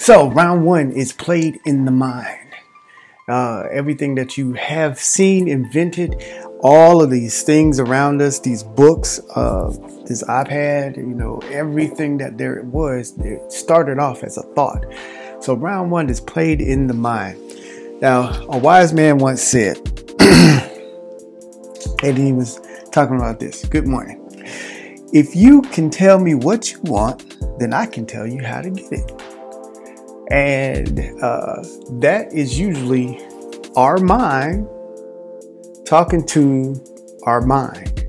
So round one is played in the mind. Everything that you have seen, invented, all of these things around us, these books, this iPad, everything that there was, it started off as a thought. So round one is played in the mind. Now, a wise man once said, and he was talking about this. Good morning. If you can tell me what you want, then I can tell you how to get it. And that is usually our mind talking to our mind.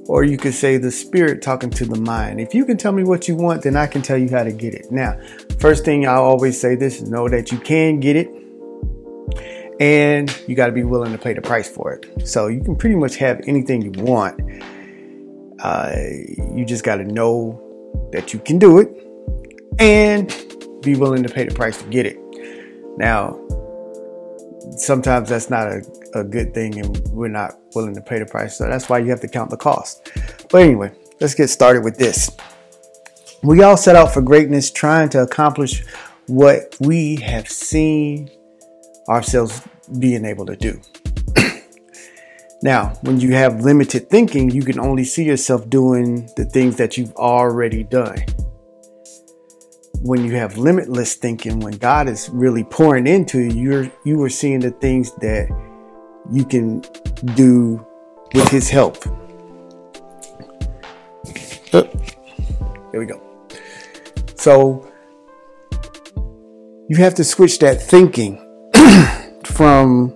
Or you could say the spirit talking to the mind. If you can tell me what you want, then I can tell you how to get it. Now, first thing I always say this is know that you can get it. And you got to be willing to pay the price for it. So you can pretty much have anything you want. You just got to know that you can do it and be willing to pay the price to get it. Now, sometimes that's not a good thing and we're not willing to pay the price. So that's why you have to count the cost. But anyway, let's get started with this. We all set out for greatness, trying to accomplish what we have seen ourselves being able to do. Now, when you have limited thinking, you can only see yourself doing the things that you've already done. When you have limitless thinking, when God is really pouring into you, you are seeing the things that you can do with his help. There we go. So you have to switch that thinking from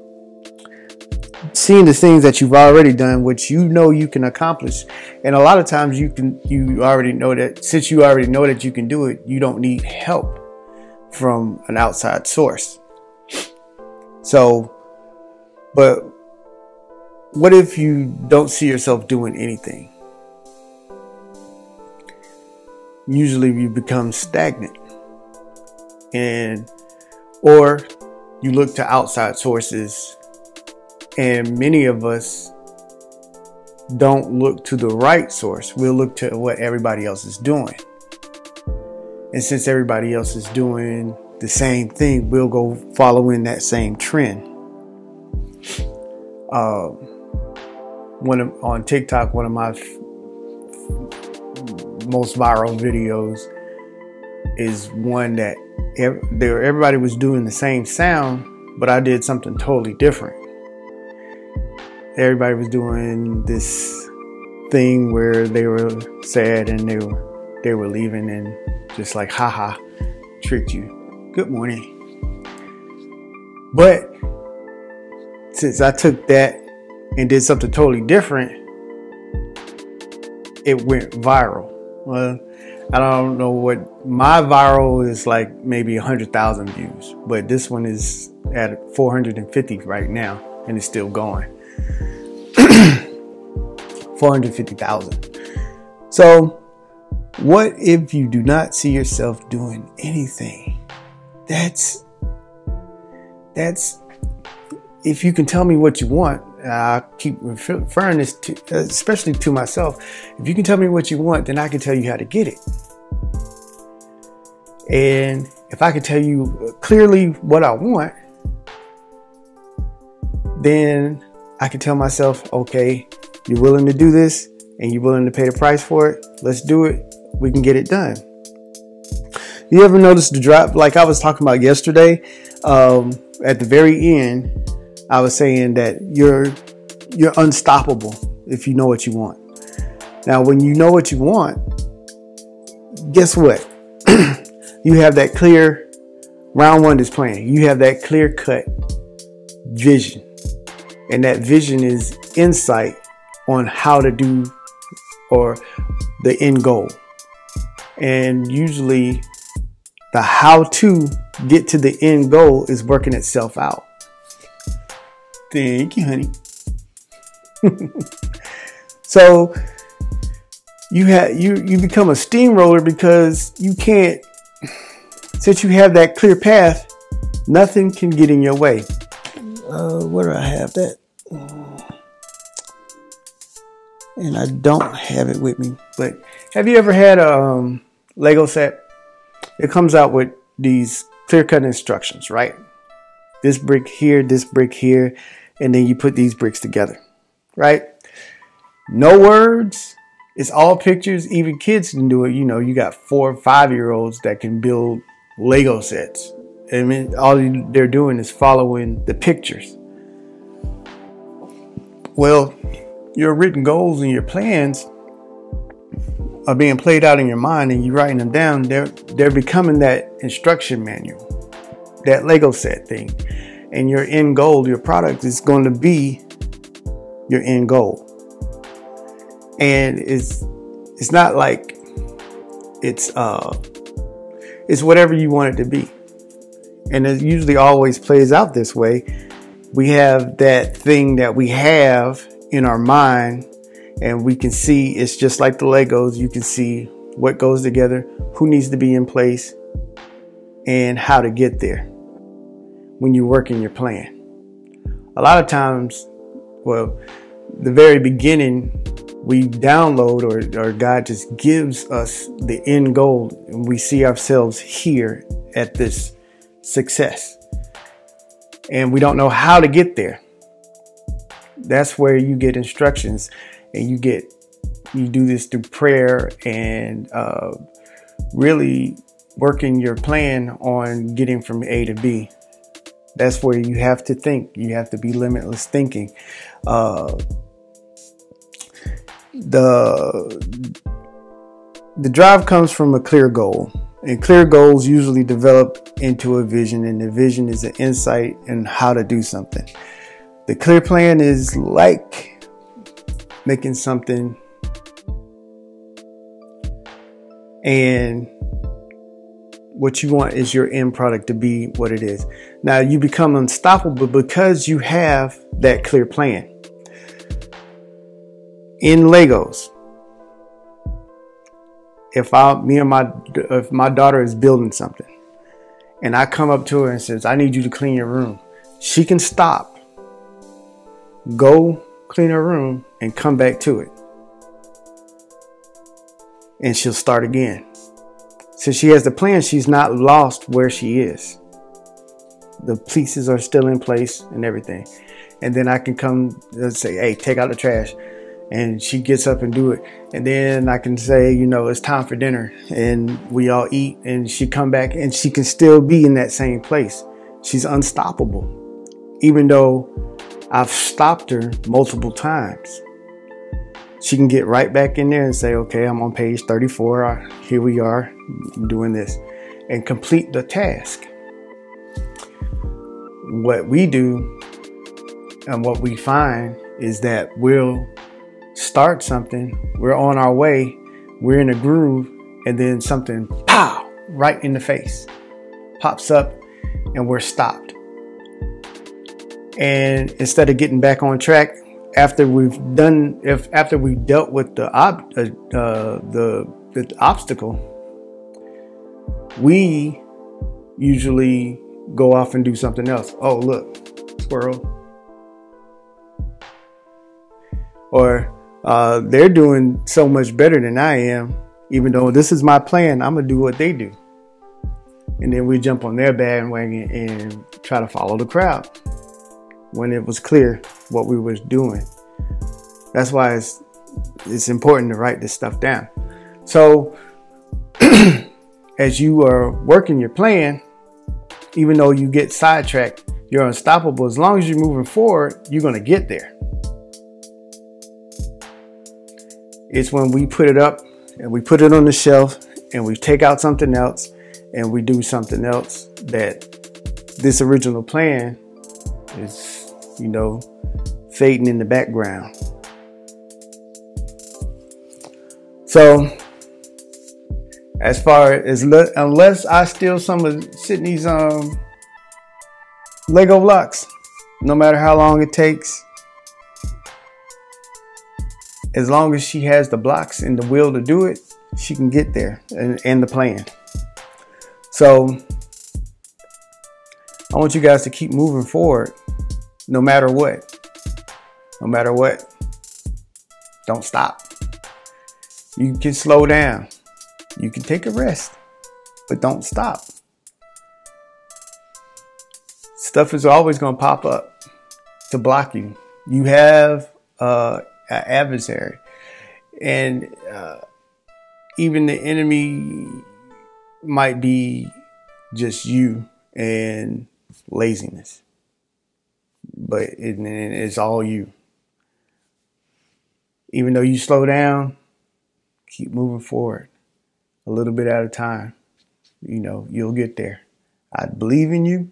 seeing the things that you've already done, which you know you can accomplish. And a lot of times you already know that since you already know that you can do it, you don't need help from an outside source. So, but what if you don't see yourself doing anything? Usually you become stagnant, or you look to outside sources. And many of us don't look to the right source. We'll look to what everybody else is doing. And since everybody else is doing the same thing, we'll go follow in that same trend. On TikTok, one of my most viral videos is one that everybody was doing the same sound, but I did something totally different. Everybody was doing this thing where they were sad and they were leaving and just like, haha, tricked you. Good morning. But since I took that and did something totally different, it went viral. Well, I don't know what my viral is, like maybe 100,000 views, but this one is at 450 right now and it's still going. 450,000. So what if you do not see yourself doing anything? That's if you can tell me what you want. I keep referring this to, especially to myself. If you can tell me what you want, then I can tell you how to get it. And if I can tell you clearly what I want, then I can tell myself, okay, you're willing to do this and you're willing to pay the price for it. Let's do it. We can get it done. You ever notice the drop? Like I was talking about yesterday, at the very end, I was saying that you're unstoppable if you know what you want. Now, when you know what you want, guess what? You have that clear, round one is playing. You have that clear cut vision. And that vision is insight on how to do or the end goal. And usually the how to get to the end goal is working itself out. Thank you, honey. So you become a steamroller because you can't, since you have that clear path, nothing can get in your way. Where do I have that? And I don't have it with me. But have you ever had a Lego set? it comes out with these clear-cut instructions, right? This brick here, and then you put these bricks together, right? No words. It's all pictures. Even kids can do it. You know, you got 4 or 5-year-olds that can build Lego sets. I mean, all they're doing is following the pictures. Well, your written goals and your plans are being played out in your mind, and you're writing them down. They're becoming that instruction manual, that Lego set thing. And your end goal, your product, is going to be your end goal. And it's not like it's whatever you want it to be. And it usually always plays out this way. We have that thing that we have in our mind, and we can see it's just like the Legos. You can see what goes together, who needs to be in place, and how to get there when you work in your plan. A lot of times, well, the very beginning, we download or God just gives us the end goal, and we see ourselves here at this success, and we don't know how to get there. That's where you get instructions, and you do this through prayer and really working your plan on getting from A to B. That's where you have to think. You have to be limitless thinking. The drive comes from a clear goal, and clear goals usually develop into a vision, and the vision is an insight in how to do something. The clear plan is like making something, and what you want is your end product to be what it is. Now you become unstoppable because you have that clear plan. In Legos, if my daughter is building something and I come up to her and says, I need you to clean your room, she can stop, go clean her room, and come back to it. And she'll start again. Since she has the plan, she's not lost where she is. The pieces are still in place and everything. And then I can come and say, hey, take out the trash. And she gets up and do it. And then I can say, you know, it's time for dinner, and we all eat, and she come back, and she can still be in that same place. She's unstoppable, even though I've stopped her multiple times. She can get right back in there and say, okay, I'm on page 34. Here we are doing this, and complete the task. What we do and what we find is that we'll start something, we're on our way, we're in a groove, and then something, pow, right in the face, pops up, and we're stopped. And instead of getting back on track after we've dealt with the obstacle, we usually go off and do something else. Oh, look, squirrel. Or they're doing so much better than I am. Even though this is my plan, I'm going to do what they do. And then we jump on their bandwagon and try to follow the crowd when it was clear what we were doing. That's why it's important to write this stuff down. So as you are working your plan, even though you get sidetracked, you're unstoppable. As long as you're moving forward, you're going to get there. It's when we put it up and we put it on the shelf and we take out something else and we do something else that this original plan is, you know, fading in the background. So as far as, unless I steal some of Sydney's Lego blocks, no matter how long it takes, as long as she has the blocks and the will to do it, she can get there, and the plan. So I want you guys to keep moving forward no matter what. No matter what. Don't stop. You can slow down. You can take a rest. but don't stop. Stuff is always going to pop up to block you. You have an adversary, and even the enemy might be just you and laziness, but it's all you. Even though you slow down, keep moving forward a little bit at a time. You know, you'll get there. I believe in you,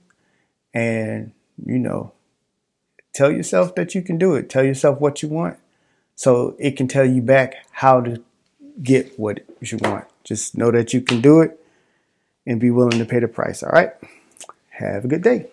and you know, tell yourself that you can do it. Tell yourself what you want, so it can tell you back how to get what you want. Just know that you can do it and be willing to pay the price. All right. Have a good day.